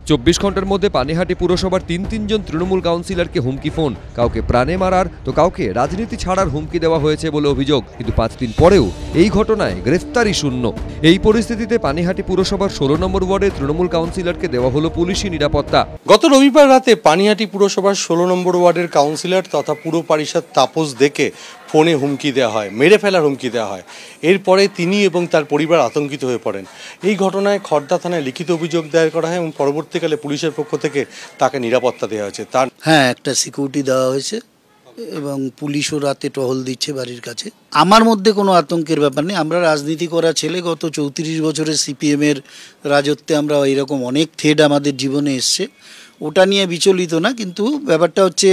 24 ঘন্টার মধ্যে পানিহাটি পুরসভার তিনজন তৃণমূল কাউন্সিলরকে হুমকি ফোন, কাউকে প্রাণে মারার তো কাউকে রাজনীতি ছাড়ার হুমকি দেওয়া হয়েছে বলে অভিযোগ। কিন্তু 5 দিন পরেও এই ঘটনায় গ্রেফতারি শূন্য। এই পরিস্থিতিতে পানিহাটি পুরসভার 16 নম্বর ওয়ার্ডে তৃণমূল কাউন্সিলরকে দেওয়া হলো পুলিশি নিরাপত্তা। গত রবিবার রাতে পানিহাটি পুরসভার 16 নম্বর ওয়ার্ডের কাউন্সিলর তথা পুর পরিষদ তাপস দেখে ফোনে হুমকি দেওয়া হয়, মেরে ফেলার হুমকি দেওয়া হয়। এরপরে তিনি এবং তার পরিবার আতঙ্কিত হয়ে পড়েন। এই ঘটনায় খড়দা থানায় লিখিত অভিযোগ দায়ের করা হয় এবং পরবর্তীকালে পুলিশের পক্ষ থেকে তাকে নিরাপত্তা দেওয়া হয়েছে। তার একটা সিকিউরিটি দেওয়া হয়েছে এবং পুলিশও রাতে টহল দিচ্ছে বাড়ির কাছে। আমার মধ্যে কোনো আতঙ্কের ব্যাপার নেই। আমরা রাজনীতি করা ছেলে, গত 34 বছরের সিপিএমের রাজত্বে আমরা এরকম অনেক থ্রেড আমাদের জীবনে এসছে, ওটা নিয়ে বিচলিত না। কিন্তু ব্যাপারটা হচ্ছে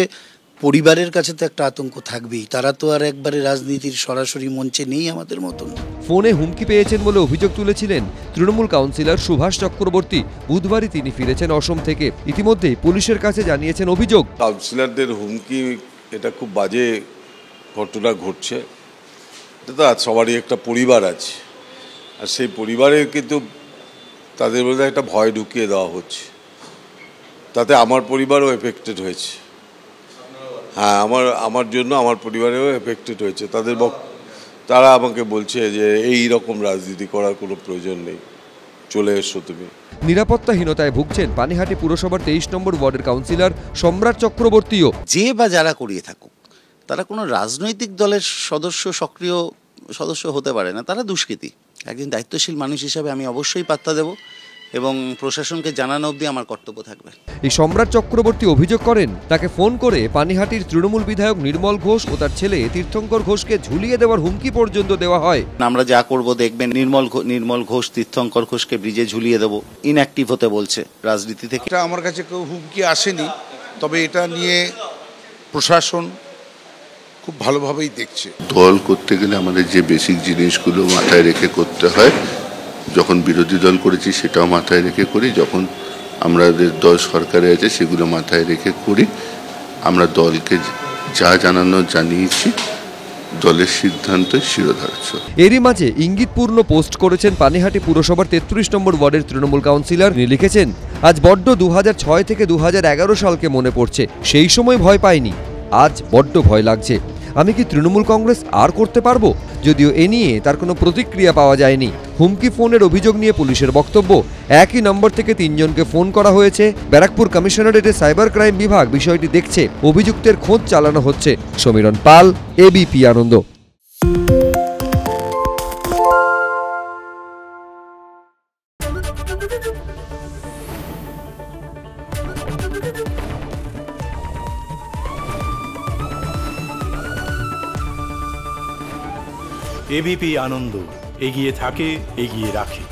পরিবারের কাছে তো একটা আতঙ্ক থাকবেই, তারা তো আর একবারে রাজনীতির সরাসরি মঞ্চে নেই আমাদের মতন। ফোনে হুমকি পেয়েছেন বলে অভিযোগ তুলেছিলেন তৃণমূল কাউন্সিলর সুভাষ চক্রবর্তী। বুধবারই তিনি ফিরেছেন অসম থেকে। ইতিমধ্যেই পুলিশের কাছে জানিয়েছেন অভিযোগ। কাউন্সিলরদের হুমকি, এটা খুব বাজে ঘটনা ঘটছে। এটা তো সবারই একটা পরিবার আছে, আর সেই পরিবারে কিন্তু তাদের মধ্যে একটা ভয় ঢুকিয়ে দেওয়া হচ্ছে। তাতে আমার পরিবারও এফেক্টেড হয়েছে। হ্যাঁ, আমার জন্য আমার পরিবারেও এফেক্টেড হয়েছে। তারা আমাকে বলছে যে এই রকম রাজনীতি করার কোনো প্রয়োজন নেই, চলে এসো তুমি। নিরাপত্তাহীনতায় ভুগছেন পানিহাটি পুরসভার 23 নম্বর ওয়ার্ডের কাউন্সিলর সম্রাট চক্রবর্তীও। যে বা যারা করিয়ে থাকুক, তারা কোনো রাজনৈতিক দলের সক্রিয় সদস্য হতে পারে না, তারা দুষ্কৃতী। একজন দায়িত্বশীল মানুষ হিসাবে আমি অবশ্যই পাত্তা দেব এবং প্রশাসনকে জানানো অবধি আমার কর্তব্য থাকবে। এই সম্রাট চক্রবর্তী অভিযোগ করেন, তাকে ফোন করে পানিহাটির তৃণমূল বিধায়ক নির্মল ঘোষ ও তার ছেলে তীর্থঙ্কর ঘোষকে ঝুলিয়ে দেওয়ার হুমকি পর্যন্ত দেওয়া হয়। আমরা যা করব দেখবেন, নির্মল ঘোষ তীর্থঙ্কর ঘোষকে ব্রিজে ঝুলিয়ে দেবো, ইনঅ্যাক্টিভ হতে বলছে রাজনীতি থেকে। এটা আমার কাছে কেউ হুমকি আসেনি, তবে এটা নিয়ে প্রশাসন খুব ভালোভাবেই দেখছে। দল করতে গেলে আমাদের যে বেসিক জিনিসগুলো মাথায় রেখে করতে হয়, যখন বিরোধী দল করেছি সেটাও মাথায় রেখে করি, যখন আমাদের দল সরকারে আছে সেগুলো মাথায় রেখে করি। আমরা দলকে যা জানিয়েছি, দলের সিদ্ধান্ত শিরোধার্য। এরই মাঝে ইঙ্গিতপূর্ণ পোস্ট করেছেন পানিহাটি পুরসভার 33 নম্বর ওয়ার্ডের তৃণমূল কাউন্সিলর। তিনি লিখেছেন, আজ বড্ড 2006 থেকে 2011 সালকে মনে পড়ছে। সেই সময় ভয় পাইনি, আজ বড্ড ভয় লাগছে। আমি কি তৃণমূল কংগ্রেস আর করতে পারবো? যদিও এ নিয়ে তার কোনো প্রতিক্রিয়া পাওয়া যায়নি। হুমকি ফোনের অভিযোগ নিয়ে পুলিশের বক্তব্য, একই নম্বর থেকে 3 জনকে ফোন করা হয়েছে। ব্যারাকপুর কমিশনারেটের সাইবার ক্রাইম বিভাগ বিষয়টি দেখছে, অভিযুক্তের খোঁজ চালানো হচ্ছে। সমীরণ পাল, এবিপি আনন্দ। এবিপি আনন্দ, এগিয়ে থাকে, এগিয়ে রাখে।